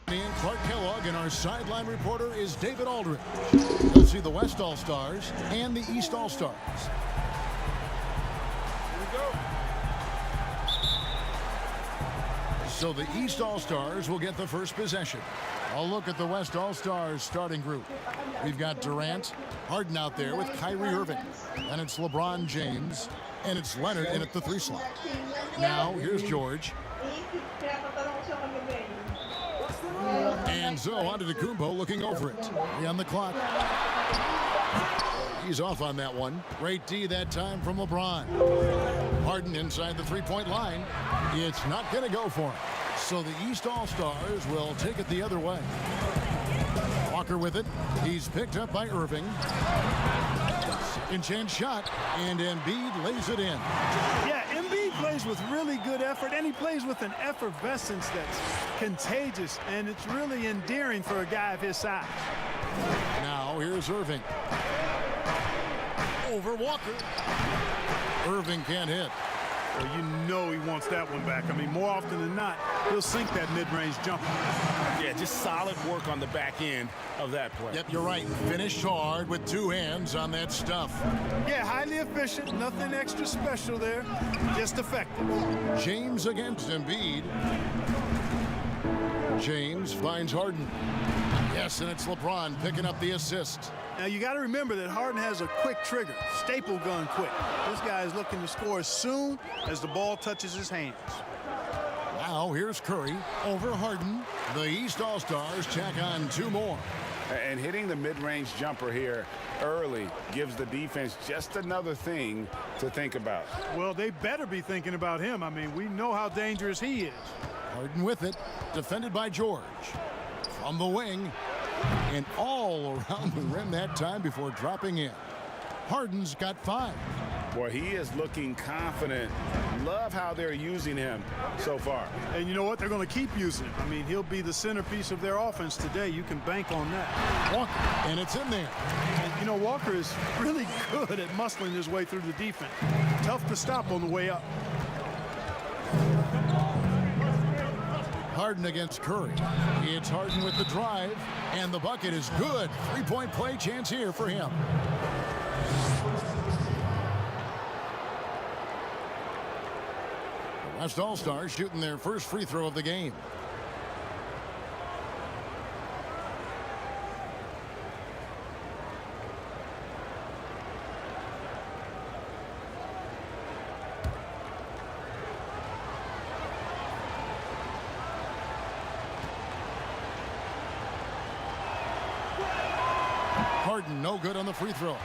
And Clark Kellogg, and our sideline reporter is David Aldridge. You'll see the West All-Stars and the East All-Stars. Here we go. So the East All-Stars will get the first possession. A look at the West All-Stars starting group. We've got Durant, Harden out there with Kyrie Irving. And it's LeBron James. And it's Leonard in at the 3 slot. Now, here's George. And so Antetokounmpo looking over it. 3 on the clock. He's off on that one. Great D that time from LeBron. Harden inside the 3-point line. It's not going to go for him. So the East All-Stars will take it the other way. Walker with it. He's picked up by Irving. Second chance shot. And Embiid lays it in. Yeah, Embiid plays with really good effort, and he plays with an effervescence that's contagious, and it's really endearing for a guy of his size. Now here's Irving. Over Walker. Irving can't hit. Well, you know he wants that one back. I mean, more often than not, he'll sink that mid-range jumper. Yeah, just solid work on the back end of that play. Yep, you're right. Finished hard with 2 hands on that stuff. Yeah, highly efficient. Nothing extra special there. Just effective. James against Embiid. James finds Harden. Yes, and it's LeBron picking up the assist. Now, you got to remember that Harden has a quick trigger, staple gun quick. This guy is looking to score as soon as the ball touches his hands. Now, here's Curry over Harden. The East All-Stars tack on 2 more. And hitting the mid-range jumper here early gives the defense just another thing to think about. Well, they better be thinking about him. I mean, we know how dangerous he is. Harden with it, defended by George. From the wing, and all around the rim that time before dropping in. Harden's got 5. Boy, he is looking confident. Love how they're using him so far. And you know what? They're going to keep using him. I mean, he'll be the centerpiece of their offense today. You can bank on that. Walker, and it's in there. And, you know, Walker is really good at muscling his way through the defense. Tough to stop on the way up. Harden against Curry. It's Harden with the drive, and the bucket is good. 3-point play chance here for him. The West All-Stars shooting their first free throw of the game. Harden, no good on the free throw.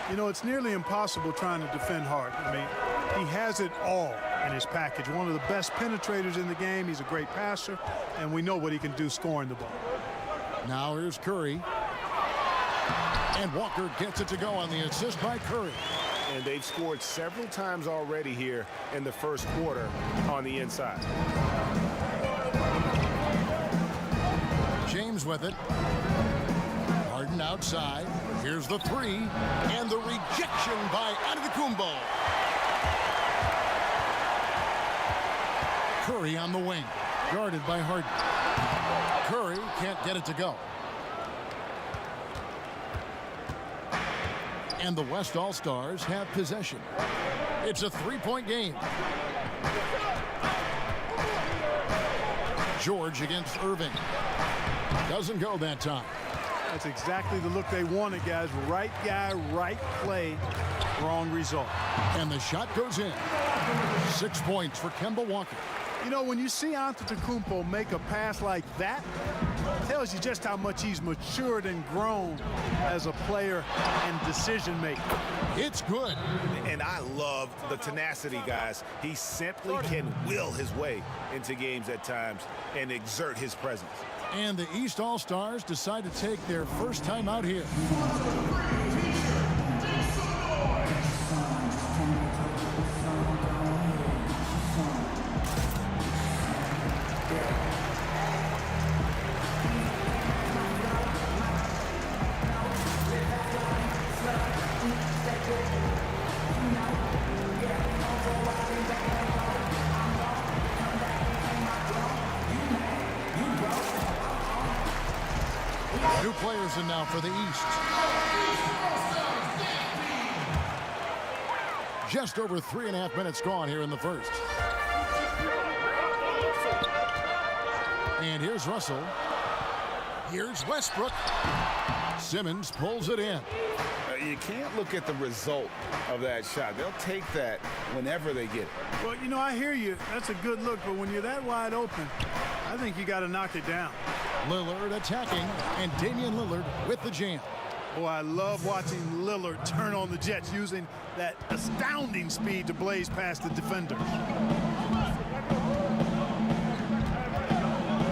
You know, it's nearly impossible trying to defend Harden. I mean, he has it all in his package. One of the best penetrators in the game. He's a great passer, and we know what he can do scoring the ball. Now here's Curry. And Walker gets it to go on the assist by Curry. And they've scored several times already here in the first quarter on the inside. James with it. Harden outside. Here's the 3. And the rejection by Antetokounmpo. Curry on the wing. Guarded by Harden. Curry can't get it to go. And the West All-Stars have possession. It's a 3-point game. George against Irving. Doesn't go that time. That's exactly the look they wanted, guys. Right guy, right play, wrong result. And the shot goes in. 6 points for Kemba Walker. You know, when you see Antetokounmpo make a pass like that, it tells you just how much he's matured and grown as a player and decision maker. It's good. And I love the tenacity, guys. He simply can will his way into games at times and exert his presence. And the East All-Stars decide to take their first time out here. New players in now for the East. Just over 3.5 minutes gone here in the first. And here's Russell. Here's Westbrook. Simmons pulls it in. You can't look at the result of that shot. They'll take that whenever they get it. Well, you know, I hear you. That's a good look, but when you're that wide open, I think you got to knock it down. Lillard attacking, and Damian Lillard with the jam. Boy, I love watching Lillard turn on the Jets, using that astounding speed to blaze past the defender.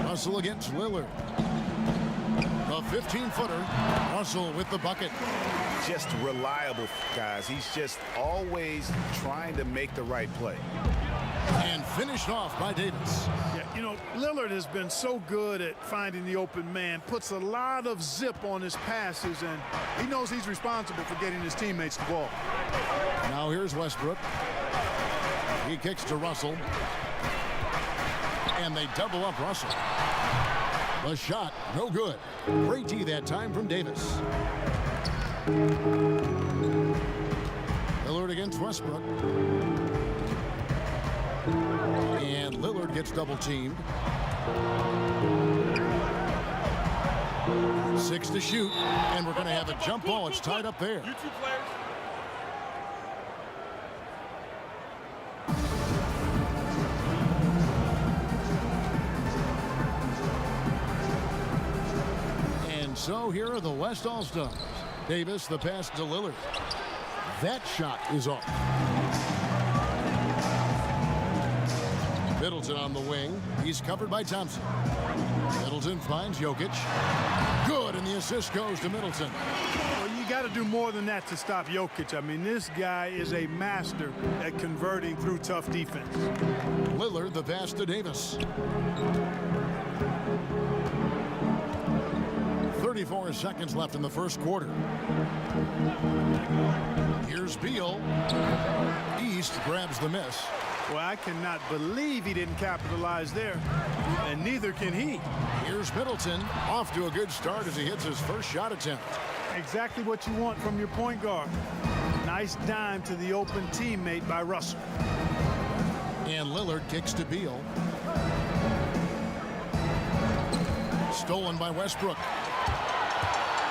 Russell against Lillard. A 15-footer. Russell with the bucket. Just reliable, guys. He's just always trying to make the right play. And finished off by Davis. Yeah, you know, Lillard has been so good at finding the open man, puts a lot of zip on his passes, and he knows he's responsible for getting his teammates the ball. Now here's Westbrook. He kicks to Russell. And they double up Russell. The shot, no good. Great D that time from Davis. Lillard against Westbrook. And Lillard gets double teamed. 6 to shoot. And we're going to have a jump ball. It's tied up there. You two players. So here are the West All-Stars. Davis, the pass to Lillard. That shot is off. Middleton on the wing. He's covered by Thompson. Middleton finds Jokic. Good, and the assist goes to Middleton. Well, you got to do more than that to stop Jokic. I mean, this guy is a master at converting through tough defense. Lillard, the pass to Davis. 34 seconds left in the first quarter. Here's Beal. East grabs the miss. Well, I cannot believe he didn't capitalize there, and neither can he. Here's Middleton, off to a good start as he hits his first shot attempt. Exactly what you want from your point guard. Nice dime to the open teammate by Russell. And Lillard kicks to Beal. Stolen by Westbrook.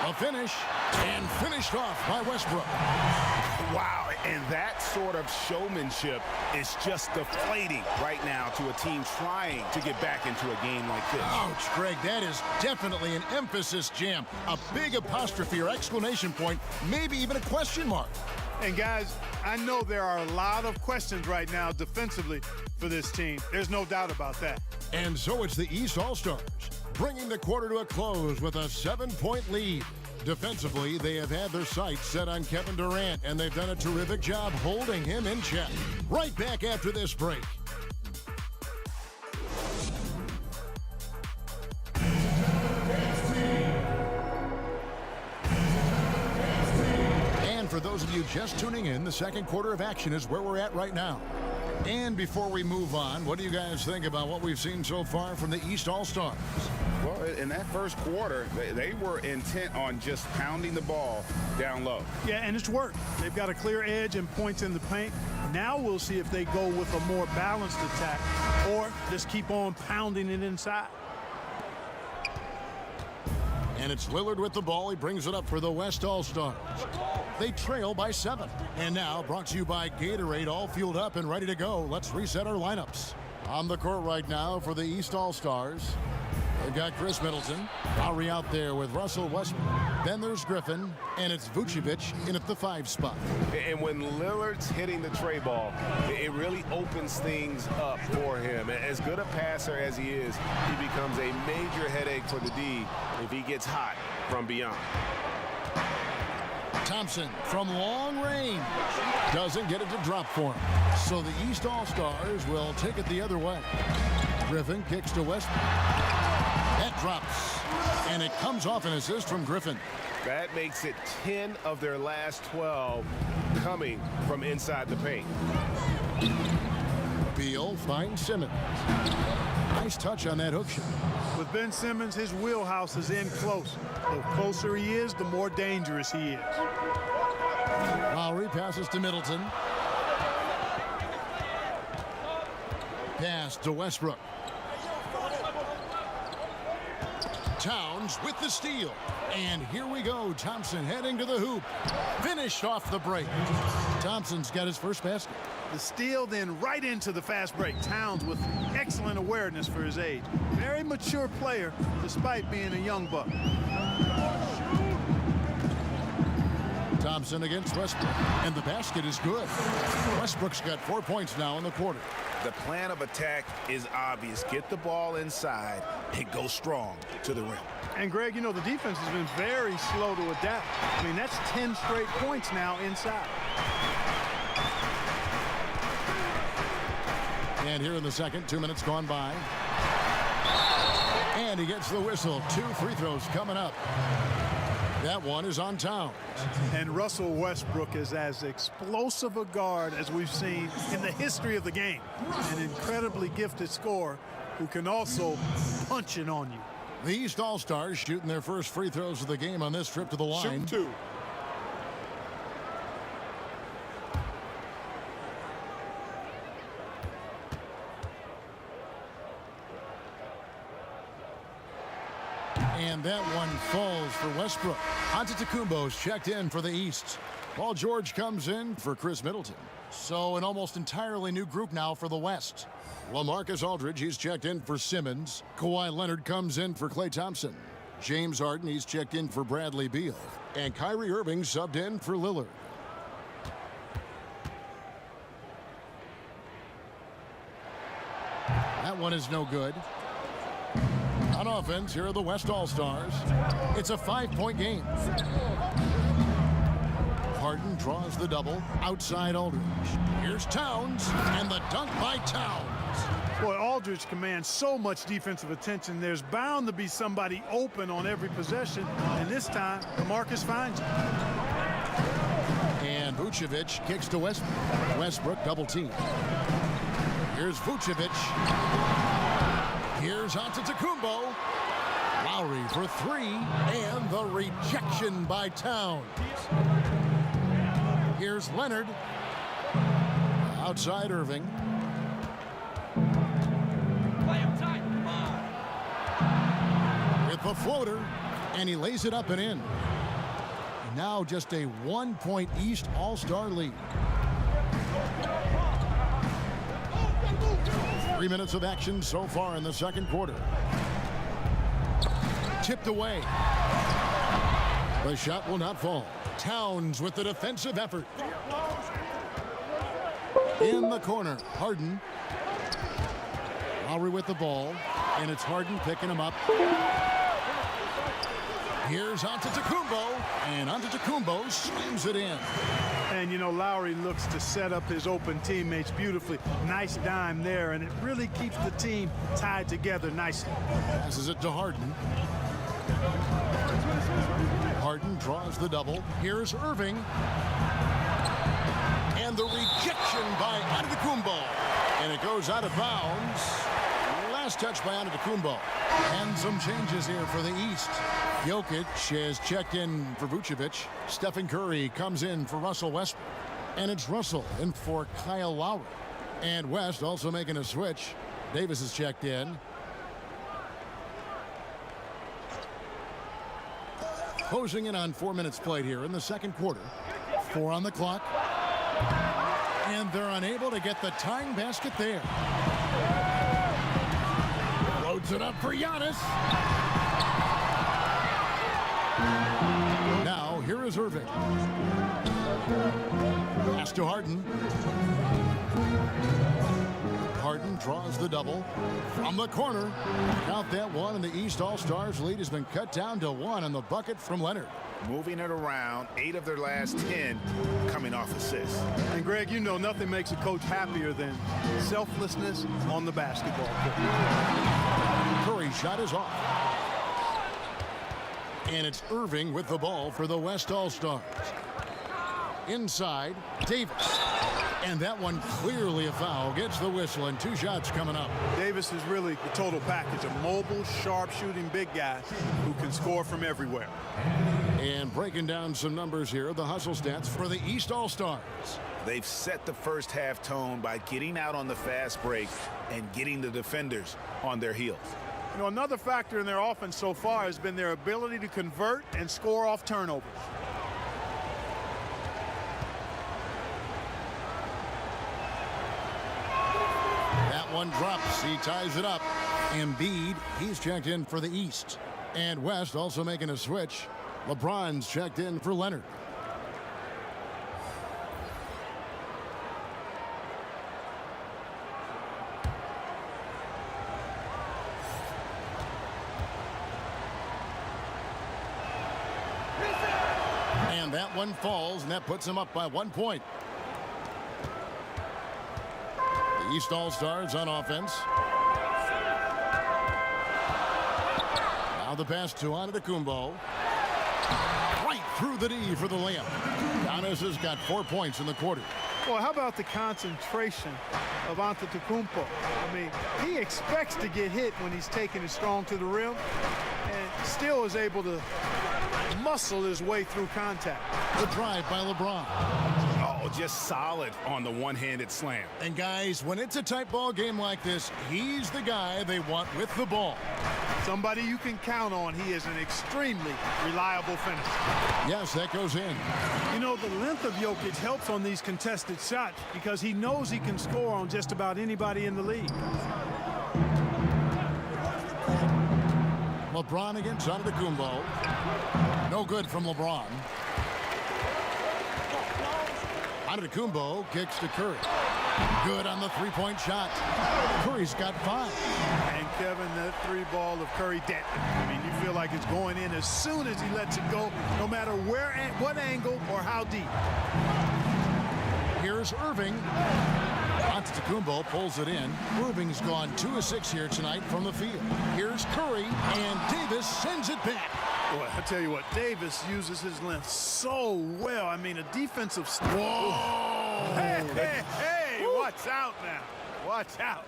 A finish, and finished off by Westbrook. Wow, and that sort of showmanship is just deflating right now to a team trying to get back into a game like this. Ouch, Greg, that is definitely an emphasis jam. A big apostrophe or exclamation point, maybe even a question mark. And guys, I know there are a lot of questions right now defensively for this team. There's no doubt about that. And so it's the East All-Stars, bringing the quarter to a close with a 7-point lead. Defensively, they have had their sights set on Kevin Durant, and they've done a terrific job holding him in check. Right back after this break. And for those of you just tuning in, the second quarter of action is where we're at right now. And before we move on, what do you guys think about what we've seen so far from the East All-Stars? Well, in that first quarter, they were intent on just pounding the ball down low. Yeah, and it's worked. They've got a clear edge and points in the paint. Now we'll see if they go with a more balanced attack or just keep on pounding it inside. And it's Lillard with the ball. He brings it up for the West All-Stars. They trail by 7. And now, brought to you by Gatorade, all fueled up and ready to go. Let's reset our lineups. On the court right now for the East All-Stars, they've got Chris Middleton. Lowry out there with Russell Westbrook. Then there's Griffin, and it's Vucevic in at the 5 spot. And when Lillard's hitting the tray ball, it really opens things up for him. As good a passer as he is, he becomes a major headache for the D if he gets hot from beyond. Thompson from long range doesn't get it to drop for him. So the East All-Stars will take it the other way. Griffin kicks to Westbrook. That drops, and it comes off an assist from Griffin. That makes it 10 of their last 12 coming from inside the paint. Beal finds Simmons. Nice touch on that hook shot. With Ben Simmons, his wheelhouse is in close. The closer he is, the more dangerous he is. Lowry passes to Middleton. Pass to Westbrook. Towns with the steal. And here we go. Thompson heading to the hoop. Finished off the break. Thompson's got his first basket. The steal, then right into the fast break. Towns with excellent awareness for his age. Very mature player, despite being a young buck. Thompson against Westbrook. And the basket is good. Westbrook's got 4 points now in the quarter. The plan of attack is obvious. Get the ball inside and go strong to the rim. And Greg, you know, the defense has been very slow to adapt. I mean, that's 10 straight points now inside. And here in the second, 2 minutes gone by. And he gets the whistle. 2 free throws coming up. That one is on Towns. And Russell Westbrook is as explosive a guard as we've seen in the history of the game. An incredibly gifted scorer who can also punch it on you. The East All-Stars shooting their first free throws of the game on this trip to the line. Shoot 2. And that one falls for Westbrook. Antetokounmpo's checked in for the East. Paul George comes in for Chris Middleton. So an almost entirely new group now for the West. LaMarcus Aldridge, he's checked in for Simmons. Kawhi Leonard comes in for Klay Thompson. James Harden, he's checked in for Bradley Beal. And Kyrie Irving subbed in for Lillard. That one is no good. On offense, here are the West All-Stars. It's a 5-point game. Harden draws the double. Outside Aldridge. Here's Towns, and the dunk by Towns. Boy, Aldridge commands so much defensive attention. There's bound to be somebody open on every possession. And this time, LaMarcus finds him. And Vucevic kicks to Westbrook. Westbrook double team. Here's Vucevic. Here's Antetokounmpo. Lowry for 3, and the rejection by Towns. Here's Leonard. Outside Irving. With the floater, and he lays it up and in. Now just a 1-point East All-Star lead. 3 minutes of action so far in the second quarter. Tipped away. The shot will not fall. Towns with the defensive effort. In the corner, Harden. Lowry with the ball, and it's Harden picking him up. Here's Antetokounmpo, and Antetokounmpo slams it in. And, you know, Lowry looks to set up his open teammates beautifully. Nice dime there, and it really keeps the team tied together nicely. Passes it to Harden. Harden draws the double. Here's Irving. And the rejection by Antetokounmpo. And it goes out of bounds. Last touch by Antetokounmpo. And some changes here for the East. Jokic has checked in for Vucevic. Stephen Curry comes in for Russell Westbrook. And it's Russell in for Kyle Lowry. And West also making a switch. Davis is checked in. Closing in on 4 minutes played here in the second quarter. 4 on the clock. And they're unable to get the tying basket there. Loads it up for Giannis. Now, here is Irving. Pass to Harden. Harden draws the double from the corner. Count that one, and the East All-Stars lead has been cut down to 1 on the bucket from Leonard. Moving it around, 8 of their last 10 coming off assists. And Greg, you know nothing makes a coach happier than selflessness on the basketball court. Curry's shot is off. And it's Irving with the ball for the West All-Stars. Inside, Davis. And that one clearly a foul. Gets the whistle, and 2 shots coming up. Davis is really the total package, a mobile, sharp-shooting big guy who can score from everywhere. And breaking down some numbers here, the hustle stats for the East All-Stars. They've set the first half tone by getting out on the fast break and getting the defenders on their heels. You know, another factor in their offense so far has been their ability to convert and score off turnovers. That one drops. He ties it up. Embiid, he's checked in for the East. And West also making a switch. LeBron's checked in for Leonard. And that one falls, and that puts him up by 1 point. The East All-Stars on offense. Now the pass to Antetokounmpo. Right through the D for the layup. Giannis has got 4 points in the quarter. Well, how about the concentration of Antetokounmpo? I mean, he expects to get hit when he's taking it strong to the rim and still is able to muscle his way through contact. The drive by LeBron. Oh, just solid on the one-handed slam. And guys, when it's a tight ball game like this, he's the guy they want with the ball. Somebody you can count on. He is an extremely reliable finisher. Yes, that goes in. You know, the length of Jokic helps on these contested shots because he knows he can score on just about anybody in the league. LeBron against Antetokounmpo. No good from LeBron. Antetokounmpo kicks to Curry. Good on the three-point shot. Curry's got 5. And Kevin, that 3 ball of Curry dead. I mean, you feel like it's going in as soon as he lets it go, no matter where, what angle, or how deep. Here's Irving. Antetokounmpo pulls it in. Irving's gone 2 of 6 here tonight from the field. Here's Curry, and Davis sends it back. Boy, I tell you what, Davis uses his length so well. I mean, a defensive... Whoa! Hey, watch out now. Watch out.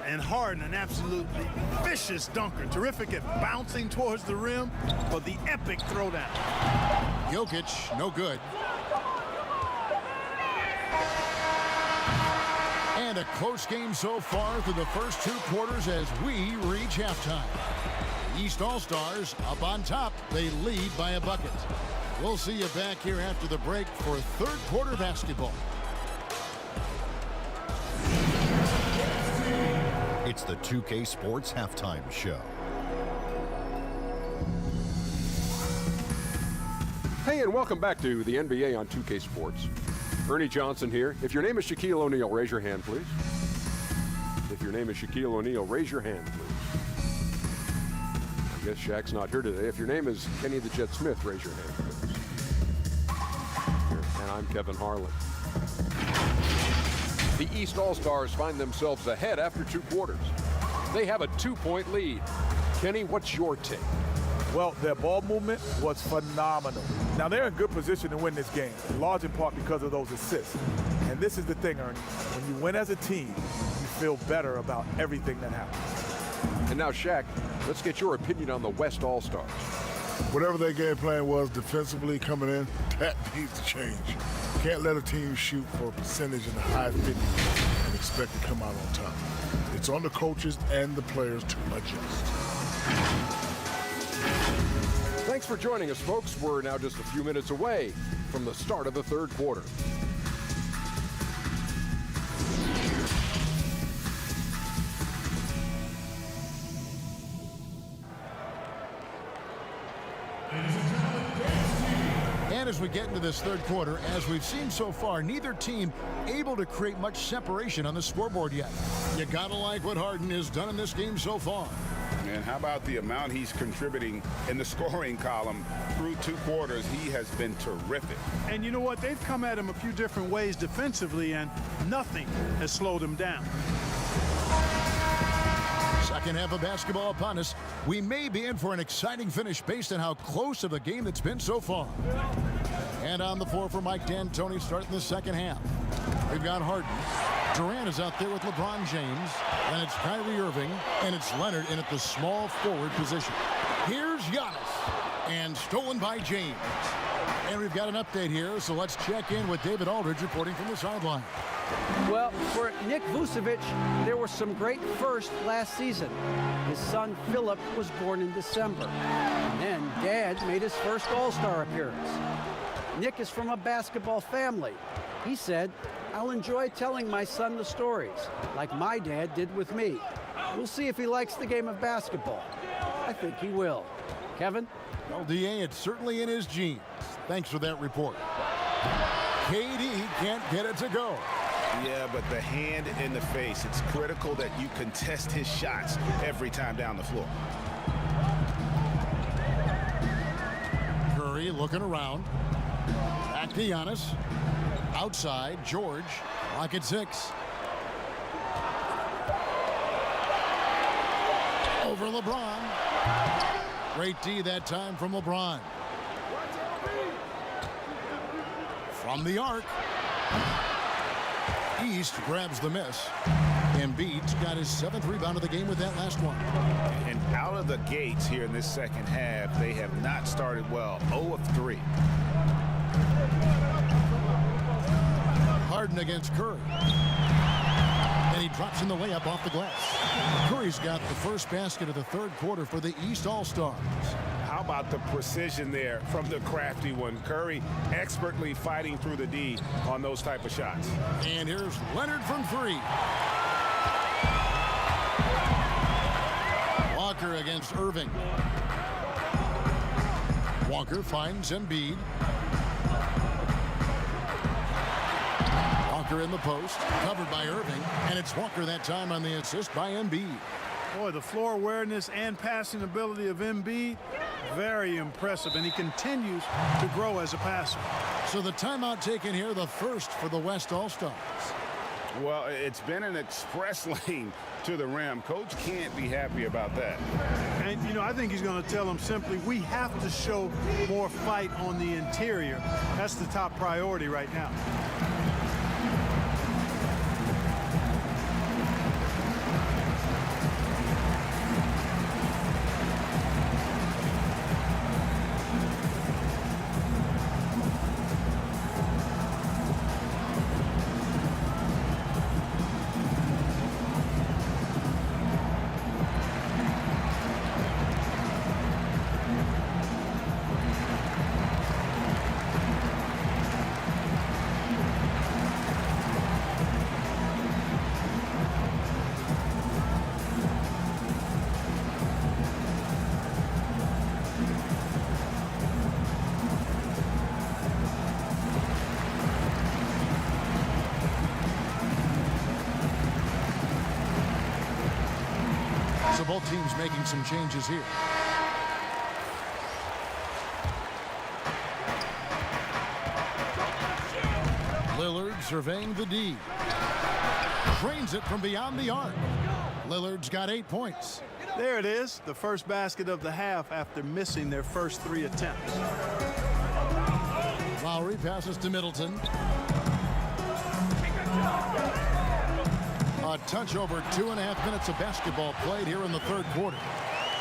And Harden, an absolutely vicious dunker. Terrific at bouncing towards the rim for the epic throwdown. Jokic, no good. And a close game so far through the first 2 quarters as we reach halftime. The East All-Stars up on top. They lead by a bucket. We'll see you back here after the break for 3rd quarter basketball. It's the 2K Sports Halftime Show. Hey, and welcome back to the NBA on 2K Sports. Ernie Johnson here. If your name is Shaquille O'Neal, raise your hand, please. If your name is Shaquille O'Neal, raise your hand, please. I guess Shaq's not here today. If your name is Kenny the Jet Smith, raise your hand, please. And I'm Kevin Harlan. The East All-Stars find themselves ahead after 2 quarters. They have a 2-point lead. Kenny, what's your take? Well, their ball movement was phenomenal. Now, they're in good position to win this game, in large in part because of those assists. And this is the thing, Ernie. When you win as a team, you feel better about everything that happens. And now, Shaq, let's get your opinion on the West All-Stars. Whatever their game plan was defensively coming in, that needs to change. Can't let a team shoot for a percentage in the high 50s and expect to come out on top. It's on the coaches and the players to adjust. Thanks for joining us, folks. We're now just a few minutes away from the start of the 3rd quarter. And as we get into this 3rd quarter, as we've seen so far, neither team able to create much separation on the scoreboard yet. You gotta like what Harden has done in this game so far. And how about the amount he's contributing in the scoring column through 2 quarters? He has been terrific. And you know what? They've come at him a few different ways defensively, and nothing has slowed him down. Second half of basketball upon us. We may be in for an exciting finish based on how close of a game it's been so far. And on the floor for Mike D'Antoni starting the 2nd half. We've got Harden. Durant is out there with LeBron James. Then it's Kyrie Irving. And it's Leonard in at the small forward position. Here's Giannis. And stolen by James. And we've got an update here, so let's check in with David Aldridge reporting from the sideline. Well, for Nick Vucevic, there were some great firsts last season. His son, Philip, was born in December. And then Dad made his first All-Star appearance. Nick is from a basketball family. He said, "I'll enjoy telling my son the stories, like my dad did with me. We'll see if he likes the game of basketball. I think he will." Kevin? Well, DA, it's certainly in his genes. Thanks for that report. KD can't get it to go. Yeah, but the hand in the face, it's critical that you contest his shots every time down the floor. Curry looking around. Back to Giannis. Outside, George. Lock at 6. Over LeBron. Great D that time from LeBron. From the arc. East grabs the miss. Embiid's got his 7th rebound of the game with that last one. And out of the gates here in this second half, they have not started well. 0 of 3. Harden against Curry. And he drops in the layup off the glass. Curry's got the first basket of the third quarter for the East All-Stars. How about the precision there from the crafty one? Curry expertly fighting through the D on those type of shots. And here's Leonard from 3. Walker against Irving. Walker finds Embiid. Walker in the post, covered by Irving, and it's Walker that time on the assist by Embiid. Boy, the floor awareness and passing ability of Embiid, very impressive, and he continues to grow as a passer. So the timeout taken here, the first for the West All-Stars. Well, it's been an express lane to the rim. Coach can't be happy about that. And, you know, I think he's going to tell them simply, we have to show more fight on the interior. That's the top priority right now. So both teams making some changes here. Lillard surveying the D. Drains it from beyond the arc. Lillard's got 8 points. There it is, the first basket of the half after missing their first 3 attempts. Lowry passes to Middleton. A touch over 2.5 minutes of basketball played here in the third quarter.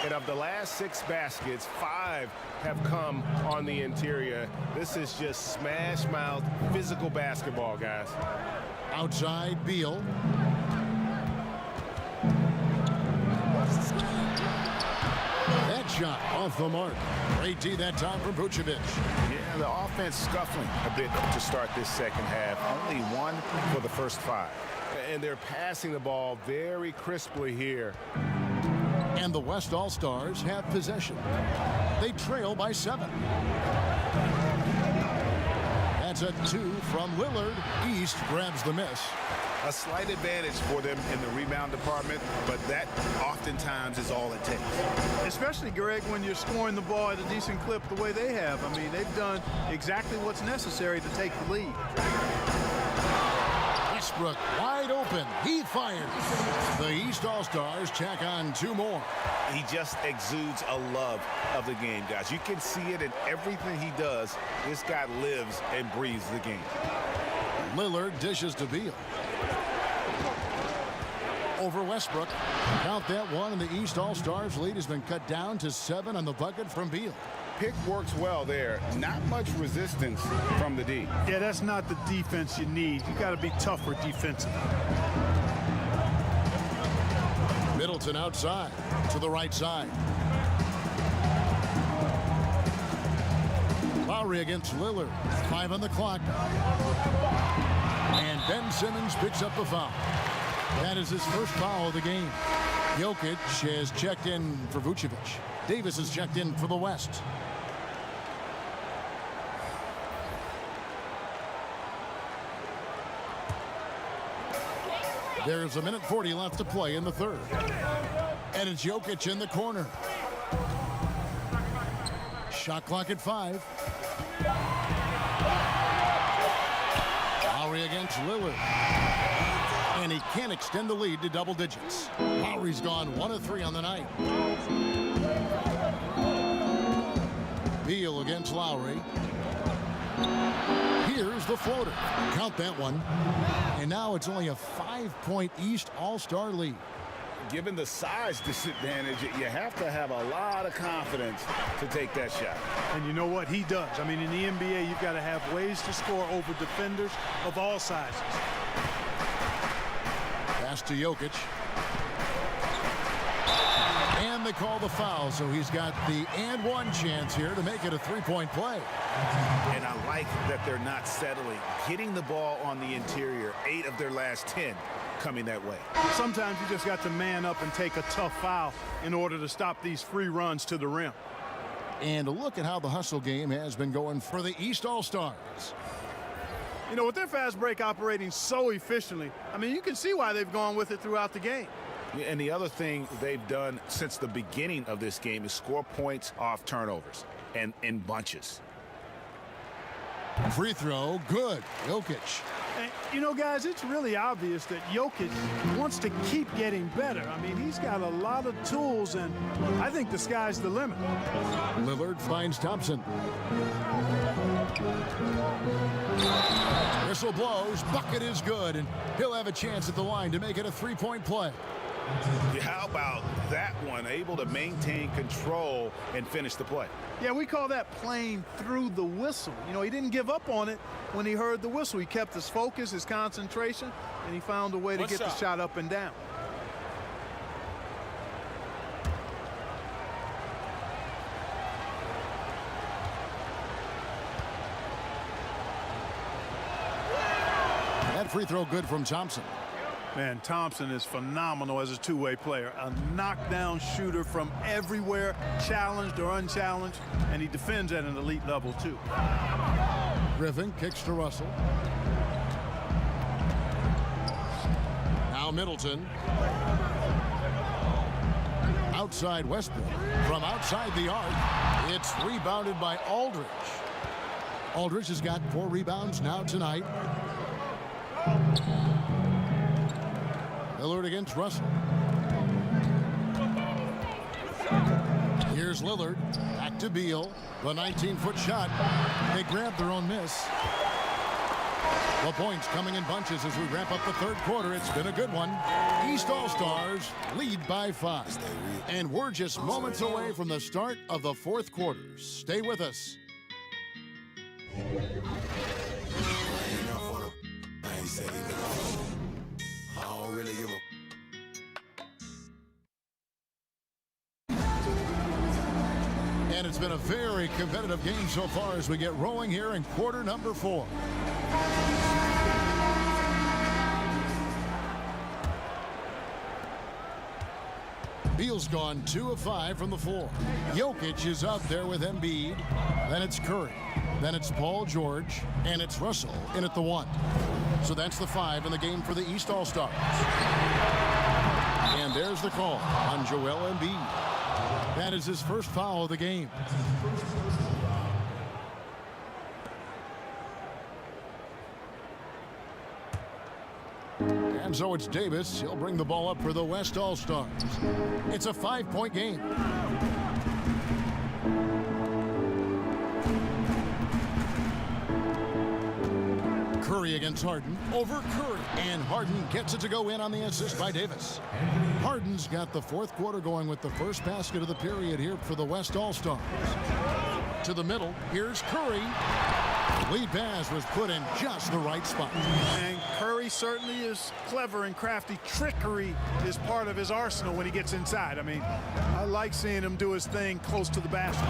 And of the last 6 baskets, 5 have come on the interior. This is just smash mouth physical basketball, guys. Outside, Beal. That shot off the mark. Great D that time from Vucevic. Yeah, the offense scuffling a bit to start this second half. Only 1 for the first 5. And they're passing the ball very crisply here. And the West All-Stars have possession. They trail by 7. That's a 2 from Lillard. East grabs the miss. A slight advantage for them in the rebound department, but that oftentimes is all it takes. Especially, Greg, when you're scoring the ball at a decent clip the way they have. I mean, they've done exactly what's necessary to take the lead. Westbrook wide open. He fires. The East All-Stars tack on 2 more. He just exudes a love of the game, guys. You can see it in everything he does. This guy lives and breathes the game. Lillard dishes to Beal. Over Westbrook. Count that one, and the East All-Stars lead has been cut down to 7 on the bucket from Beal. Pick works well there. Not much resistance from the D. Yeah, that's not the defense you need. You got to be tougher defensively. Middleton outside to the right side. Lowry against Lillard. 5 on the clock. And Ben Simmons picks up the foul. That is his first foul of the game. Jokic has checked in for Vucevic. Davis has checked in for the West. There's 1:40 left to play in the third. And it's Jokic in the corner. Shot clock at 5. Lowry against Lillard. And he can't extend the lead to double digits. Lowry's gone 1 of 3 on the night. Beal against Lowry. Here's the floater. Count that one. And now it's only a 5-point East All-Star lead. Given the size disadvantage, you have to have a lot of confidence to take that shot. And you know what? He does. I mean, in the NBA, you've got to have ways to score over defenders of all sizes. Pass to Jokic. And they call the foul, so he's got the and one chance here to make it a 3-point play. And I like that they're not settling. Hitting the ball on the interior, 8 of their last 10 coming that way. Sometimes you just got to man up and take a tough foul in order to stop these free runs to the rim. And look at how the hustle game has been going for the East All-Stars. You know, with their fast break operating so efficiently, I mean, you can see why they've gone with it throughout the game. And the other thing they've done since the beginning of this game is score points off turnovers and in bunches. Free throw, good. Jokic. And, you know, guys, it's really obvious that Jokic wants to keep getting better. I mean, he's got a lot of tools, and I think the sky's the limit. Lillard finds Thompson. Whistle blows. Bucket is good, and he'll have a chance at the line to make it a 3-point play. How about that one? Able to maintain control and finish the play. Yeah, we call that playing through the whistle. You know, he didn't give up on it when he heard the whistle. He kept his focus, his concentration, and he found a way to get the shot up and down. That free throw good from Thompson. Man, Thompson is phenomenal as a two-way player. A knockdown shooter from everywhere, challenged or unchallenged, and he defends at an elite level, too. Griffin kicks to Russell. Now Middleton. Outside Westbrook. From outside the arc, it's rebounded by Aldridge. Aldridge has got 4 rebounds now tonight. Lillard against Russell. Here's Lillard. Back to Beal. The 19-foot shot. They grab their own miss. The points coming in bunches as we wrap up the third quarter. It's been a good one. East All-Stars lead by 5. And we're just moments away from the start of the fourth quarter. Stay with us. And it's been a very competitive game so far as we get rolling here in quarter number 4. Beal's gone 2 of 5 from the floor. Jokic is up there with Embiid. Then it's Curry. Then it's Paul George. And it's Russell in at the 1. So that's the 5 in the game for the East All-Stars. And there's the call on Joel Embiid. That is his first foul of the game. And so it's Davis. He'll bring the ball up for the West All-Stars. It's a 5-point game. Curry against Harden. Over Curry. And Harden gets it to go in on the assist by Davis. Harden's got the fourth quarter going with the first basket of the period here for the West All-Stars. To the middle. Here's Curry. Lead pass was put in just the right spot. And Curry certainly is clever and crafty. Trickery is part of his arsenal when he gets inside. I mean, I like seeing him do his thing close to the basket.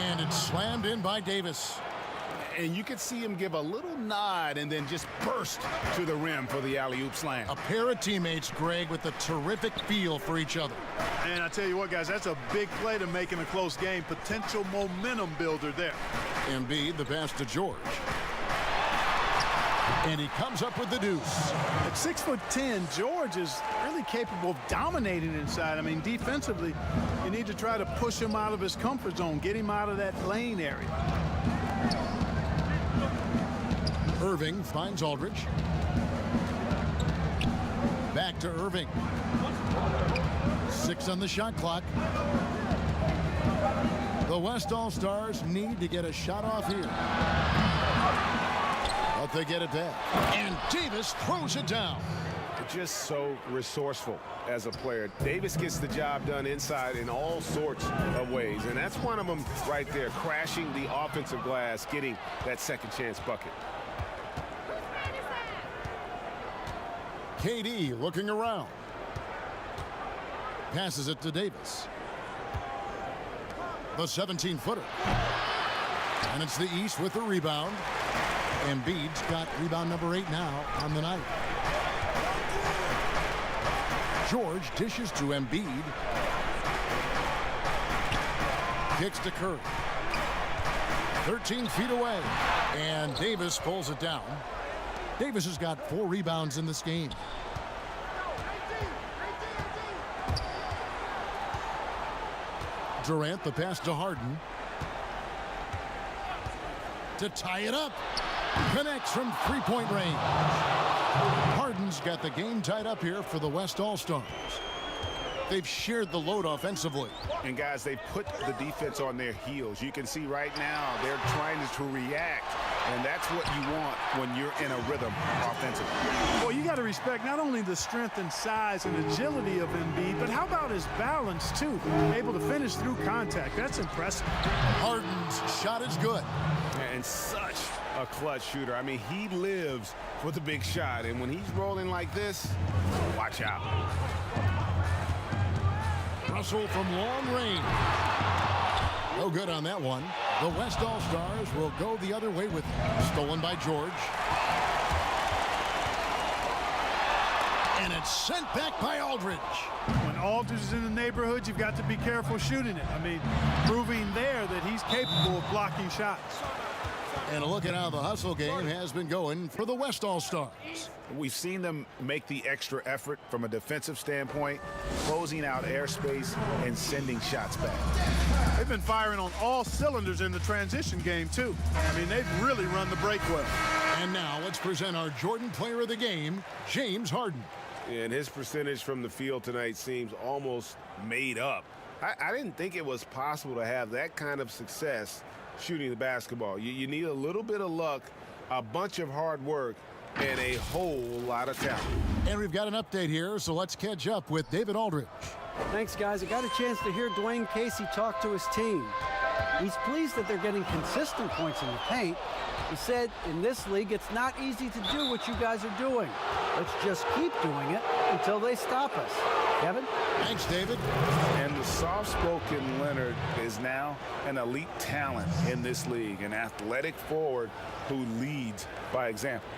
And it's slammed in by Davis. And you could see him give a little nod and then just burst to the rim for the alley-oop slam. A pair of teammates, Greg, with a terrific feel for each other. And I tell you what, guys, that's a big play to make in a close game. Potential momentum builder there. Embiid, the pass to George. And he comes up with the deuce. At 6'10", George is really capable of dominating inside. I mean, defensively, you need to try to push him out of his comfort zone, get him out of that lane area. Irving finds Aldridge. Back to Irving. 6 on the shot clock. The West All-Stars need to get a shot off here. But they get it back. And Davis throws it down. Just so resourceful as a player. Davis gets the job done inside in all sorts of ways, and that's one of them right there, crashing the offensive glass, getting that second chance bucket. KD looking around. Passes it to Davis. The 17-footer. And it's the East with the rebound. Embiid's got rebound number 8 now on the night. George dishes to Embiid. Kicks to Curry. 13 feet away. And Davis pulls it down. Davis has got 4 rebounds in this game. Durant, the pass to Harden. To tie it up. Connects from three-point range. Harden's got the game tied up here for the West All-Stars. They've shared the load offensively. And guys, they've put the defense on their heels. You can see right now they're trying to react, and that's what you want when you're in a rhythm offensively. Well, you got to respect not only the strength and size and agility of Embiid, but how about his balance, too? Able to finish through contact. That's impressive. Harden's shot is good. And such a clutch shooter. I mean, he lives for the big shot, and when he's rolling like this, watch out. Russell from long range. No good on that one. The West All-Stars will go the other way with it. Stolen by George. And it's sent back by Aldridge. When Aldridge is in the neighborhood, you've got to be careful shooting it. I mean, proving there that he's capable of blocking shots. And a look at how the hustle game has been going for the West All-Stars. We've seen them make the extra effort from a defensive standpoint, closing out airspace and sending shots back. They've been firing on all cylinders in the transition game, too. I mean, they've really run the break well. And now let's present our Jordan Player of the Game, James Harden. And his percentage from the field tonight seems almost made up. I didn't think it was possible to have that kind of success shooting the basketball. You need a little bit of luck, a bunch of hard work, and a whole lot of talent. And we've got an update here, so let's catch up with David Aldridge. Thanks, guys. I got a chance to hear Dwayne Casey talk to his team. He's pleased that they're getting consistent points in the paint. He said, in this league, it's not easy to do what you guys are doing. Let's just keep doing it until they stop us. Kevin? Thanks, David. And the soft-spoken Leonard is now an elite talent in this league, an athletic forward who leads by example.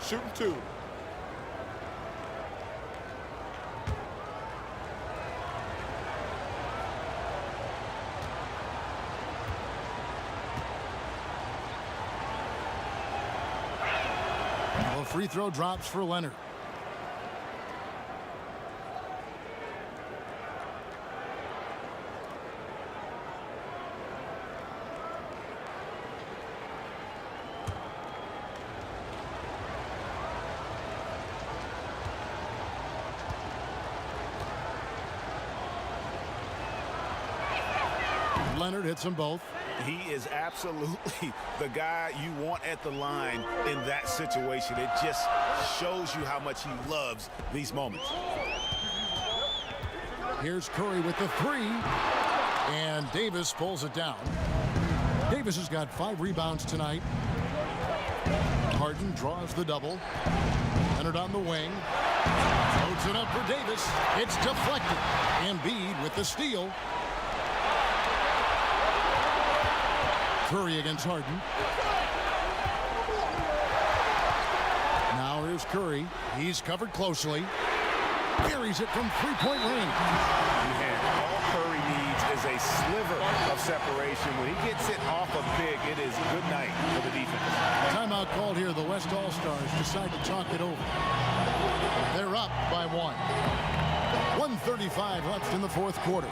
Shooting 2. free throw drops for Leonard. Leonard hits them both. He is absolutely the guy you want at the line in that situation. It just shows you how much he loves these moments. Here's Curry with the three, and Davis pulls it down. Davis has got 5 rebounds tonight. Harden draws the double. Leonard on the wing. Loads it up for Davis. It's deflected. Embiid with the steal. Curry against Harden. Now here's Curry. He's covered closely. Carries it from three-point range. And all Curry needs is a sliver of separation. When he gets it off a big, it is good night for the defense. Timeout called here. The West All-Stars decide to talk it over. They're up by 1. 1:35 left in the fourth quarter.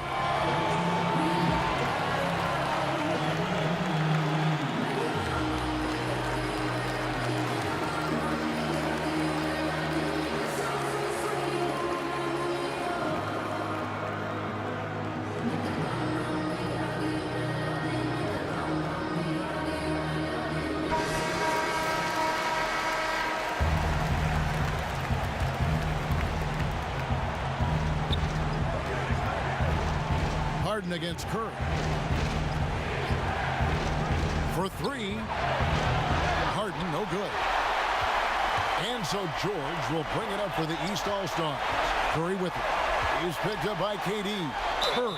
Harden against Curry. For 3. Harden, no good. And so George will bring it up for the East All-Stars. Curry with it. He's picked up by KD. Curry.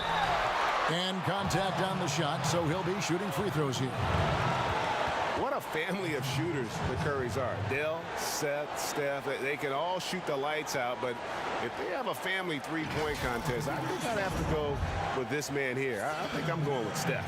And contact on the shot, so he'll be shooting free throws here. What a family of shooters the Currys are. Dell, Seth, Steph, they can all shoot the lights out, but if they have a family three-point contest, I think I'd have to go with this man here. I think I'm going with Steph.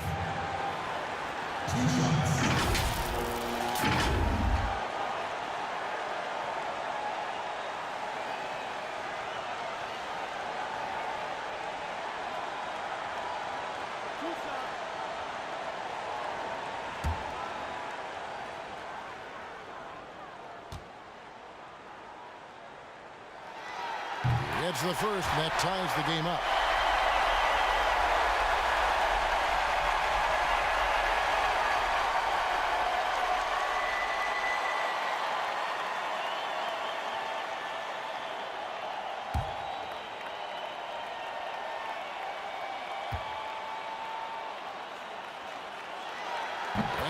It's the first that ties the game up.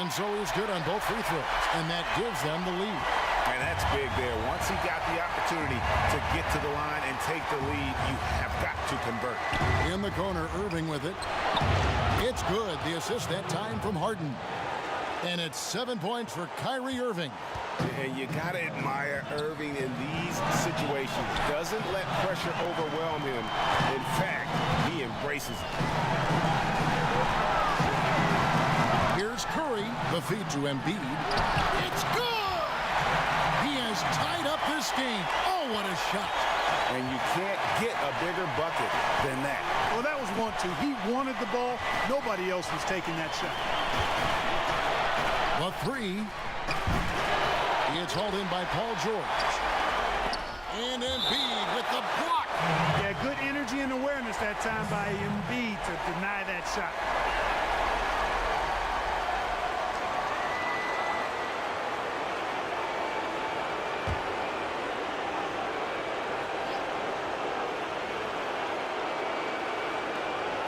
And so he's good on both free throws, and that gives them the lead. And that's big there. Once he got the opportunity to get to the line and take the lead, you have got to convert. In the corner, Irving with it. It's good. The assist that time from Harden. And it's 7 points for Kyrie Irving. And you got to admire Irving in these situations. Doesn't let pressure overwhelm him. In fact, he embraces it. Here's Curry. The feed to Embiid. It's good! He has tied up this game. Oh, what a shot. And you can't get a bigger bucket than that. Well, that was 1-2. He wanted the ball. Nobody else was taking that shot. A 3. It's hauled in by Paul George. And Embiid with the block. Yeah, good energy and awareness that time by Embiid to deny that shot.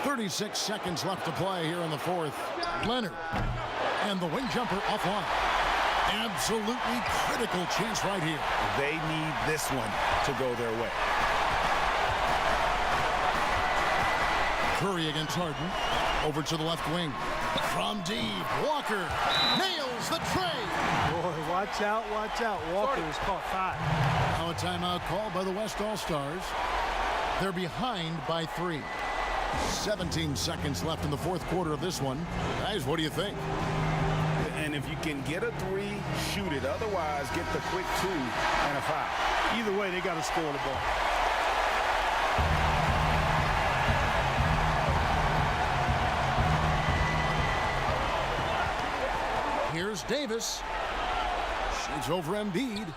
.36 seconds left to play here in the fourth. Leonard. And the wing jumper offline. Absolutely critical chance right here. They need this one to go their way. Curry against Harden. Over to the left wing. From deep. Walker nails the tray. Boy, watch out, watch out. Walker was caught 5. Now a timeout called by the West All-Stars. They're behind by 3. 17 seconds left in the fourth quarter of this one. Guys, what do you think? And if you can get a 3, shoot it. Otherwise, get the quick 2 and a foul. Either way, they got to score the ball. Here's Davis. Shoots over Embiid.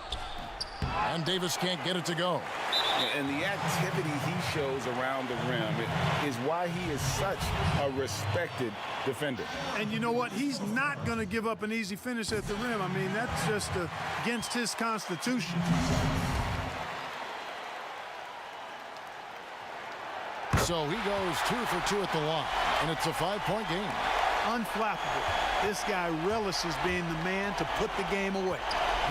And Davis can't get it to go. And the activity he shows around the rim is why he is such a respected defender. And you know what? He's not going to give up an easy finish at the rim. I mean, that's just against his constitution. So he goes 2 for 2 at the line, and it's a 5-point game. Unflappable. This guy relishes being the man to put the game away.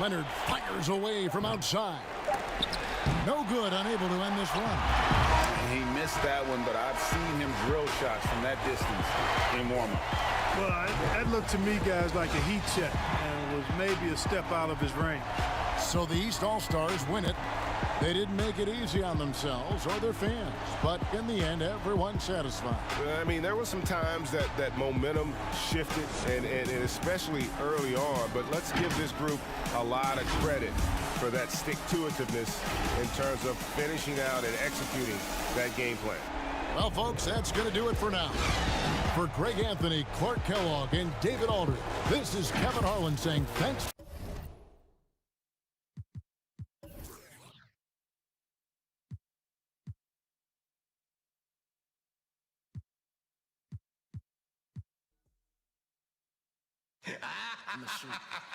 Leonard fires away from outside. No good, unable to end this run. He missed that one, but I've seen him drill shots from that distance in warm-up. Well, that looked to me, guys, like a heat check, and it was maybe a step out of his range. So the East All-Stars win it. They didn't make it easy on themselves or their fans, but in the end, everyone's satisfied. I mean, there were some times that momentum shifted, and especially early on, but let's give this group a lot of credit for that stick-to-itiveness in terms of finishing out and executing that game plan. Well, folks, that's going to do it for now. For Greg Anthony, Clark Kellogg, and David Aldridge, this is Kevin Harlan saying thanks.